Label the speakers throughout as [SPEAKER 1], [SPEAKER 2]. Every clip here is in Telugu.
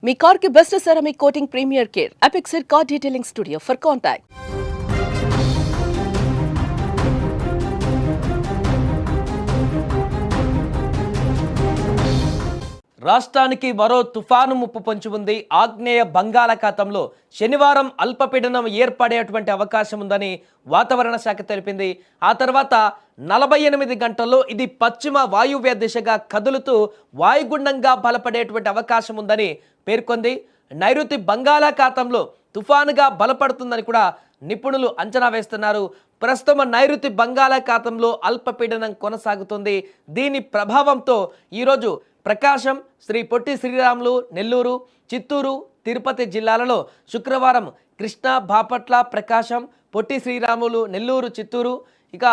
[SPEAKER 1] మీ కార్ కి best ceramic coating premier care Apexer car detailing studio for contact.
[SPEAKER 2] రాష్ట్రానికి మరో తుఫాను ముప్పు పొంచి ఉంది. ఆగ్నేయ బంగాళాఖాతంలో శనివారం అల్పపీడనం ఏర్పడేటువంటి అవకాశం ఉందని వాతావరణ శాఖ తెలిపింది. ఆ తర్వాత 48 గంటల్లో ఇది పశ్చిమ వాయువ్య దిశగా కదులుతూ వాయుగుండంగా బలపడేటువంటి అవకాశం ఉందని పేర్కొంది. నైరుతి బంగాళాఖాతంలో తుఫానుగా బలపడుతుందని కూడా నిపుణులు అంచనా వేస్తున్నారు. ప్రస్తుతం నైరుతి బంగాళాఖాతంలో అల్పపీడనం కొనసాగుతుంది. దీని ప్రభావంతో ఈరోజు ప్రకాశం, శ్రీ పొట్టి శ్రీరాములు, నెల్లూరు, చిత్తూరు, తిరుపతి జిల్లాలలో శుక్రవారం కృష్ణా, బాపట్ల, ప్రకాశం, పొట్టి శ్రీరాములు, నెల్లూరు, చిత్తూరు, ఇక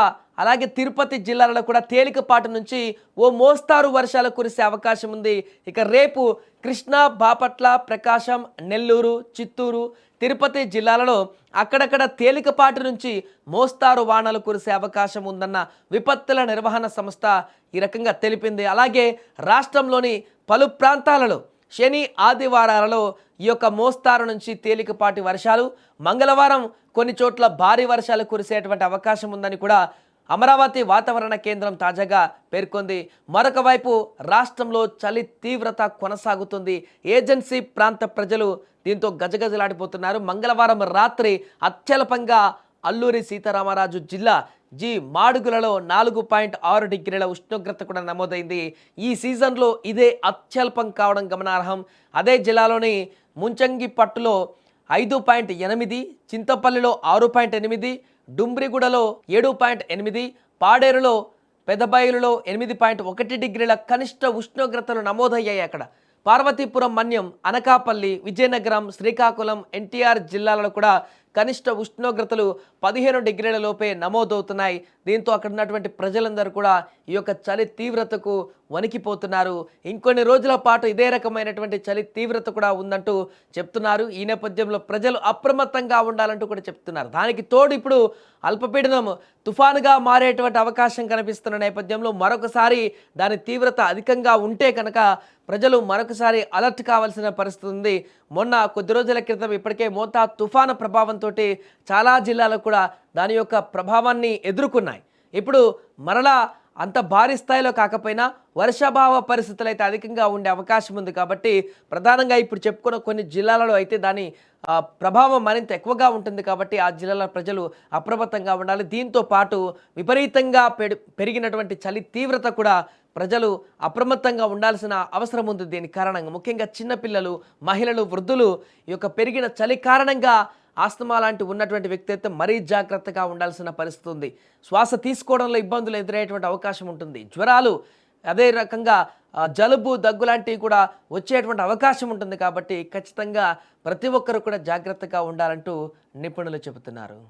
[SPEAKER 2] అలాగే తిరుపతి జిల్లాలలో కూడా తేలికపాటి నుంచి ఓ మోస్తారు వర్షాలు కురిసే అవకాశం ఉంది. ఇక రేపు కృష్ణా, బాపట్ల, ప్రకాశం, నెల్లూరు, చిత్తూరు, తిరుపతి జిల్లాలలో అక్కడక్కడ తేలికపాటి నుంచి మోస్తారు వానలు కురిసే అవకాశం ఉందన్న విపత్తుల నిర్వహణ సంస్థ ఈ రకంగా తెలిపింది. అలాగే రాష్ట్రంలోని పలు ప్రాంతాలలో శని, ఆదివారాలలో ఈ యొక్క మోస్తారు నుంచి తేలికపాటి వర్షాలు, మంగళవారం కొన్ని చోట్ల భారీ వర్షాలు కురిసేటువంటి అవకాశం ఉందని కూడా అమరావతి వాతావరణ కేంద్రం తాజాగా పేర్కొంది. మరొక వైపు రాష్ట్రంలో చలి తీవ్రత కొనసాగుతుంది. ఏజెన్సీ ప్రాంత ప్రజలు దీంతో గజగజలాడిపోతున్నారు. మంగళవారం రాత్రి అత్యల్పంగా అల్లూరి సీతారామరాజు జిల్లా మాడుగులలో 4.6 డిగ్రీల ఉష్ణోగ్రత కూడా నమోదైంది. ఈ సీజన్లో ఇదే అత్యల్పం కావడం గమనార్హం. అదే జిల్లాలోని ముంచంగిపట్టులో 5.8, చింతపల్లిలో 6.8, డుంబ్రిగూడలో 7.8, పాడేరులో, పెదబయలులో 8.1 డిగ్రీల కనిష్ట ఉష్ణోగ్రతలు నమోదయ్యాయి. అక్కడ పార్వతీపురం, మన్యం, అనకాపల్లి, విజయనగరం, శ్రీకాకుళం, ఎన్టీఆర్ జిల్లాలలో కూడా కనిష్ట ఉష్ణోగ్రతలు 15 డిగ్రీల లోపే నమోదవుతున్నాయి. దీంతో అక్కడ ఉన్నటువంటి ప్రజలందరూ కూడా ఈ యొక్క చలి తీవ్రతకు వణికిపోతున్నారు. ఇంకొన్ని రోజుల పాటు ఇదే రకమైనటువంటి చలి తీవ్రత కూడా ఉందంటూ చెప్తున్నారు. ఈ నేపథ్యంలో ప్రజలు అప్రమత్తంగా ఉండాలంటూ కూడా చెప్తున్నారు. దానికి తోడు ఇప్పుడు అల్పపీడనం తుఫానుగా మారేటువంటి అవకాశం కనిపిస్తున్న నేపథ్యంలో మరొకసారి దాని తీవ్రత అధికంగా ఉంటే కనుక ప్రజలు మరొకసారి అలర్ట్ కావాల్సిన పరిస్థితి ఉంది. మొన్న కొద్ది రోజుల క్రితం ఇప్పటికే మోతా తుఫాను ప్రభావంతో చాలా జిల్లాలు కూడా దాని యొక్క ప్రభావాన్ని ఎదుర్కొన్నాయి. ఇప్పుడు మరలా అంత భారీ స్థాయిలో కాకపోయినా వర్షాభావ పరిస్థితులు అయితే అధికంగా ఉండే అవకాశం ఉంది. కాబట్టి ప్రధానంగా ఇప్పుడు చెప్పుకున్న కొన్ని జిల్లాలలో అయితే దాని ప్రభావం మరింత ఎక్కువగా ఉంటుంది. కాబట్టి ఆ జిల్లాల ప్రజలు అప్రమత్తంగా ఉండాలి. దీంతో పాటు విపరీతంగా పెరిగినటువంటి చలి తీవ్రత కూడా ప్రజలు అప్రమత్తంగా ఉండాల్సిన అవసరం ఉంది. దీని కారణంగా ముఖ్యంగా చిన్నపిల్లలు, మహిళలు, వృద్ధులు ఈ యొక్క పెరిగిన చలి కారణంగా ఆస్తమా లాంటి ఉన్నటువంటి వ్యక్తి అయితే మరీ జాగ్రత్తగా ఉండాల్సిన పరిస్థితి ఉంది. శ్వాస తీసుకోవడంలో ఇబ్బందులు ఎదురయ్యేటువంటి అవకాశం ఉంటుంది. జ్వరాలు, అదే రకంగా జలుబు, దగ్గు లాంటివి కూడా వచ్చేటువంటి అవకాశం ఉంటుంది. కాబట్టి ఖచ్చితంగా ప్రతి ఒక్కరు కూడా జాగ్రత్తగా ఉండాలంటూ నిపుణులు చెబుతున్నారు.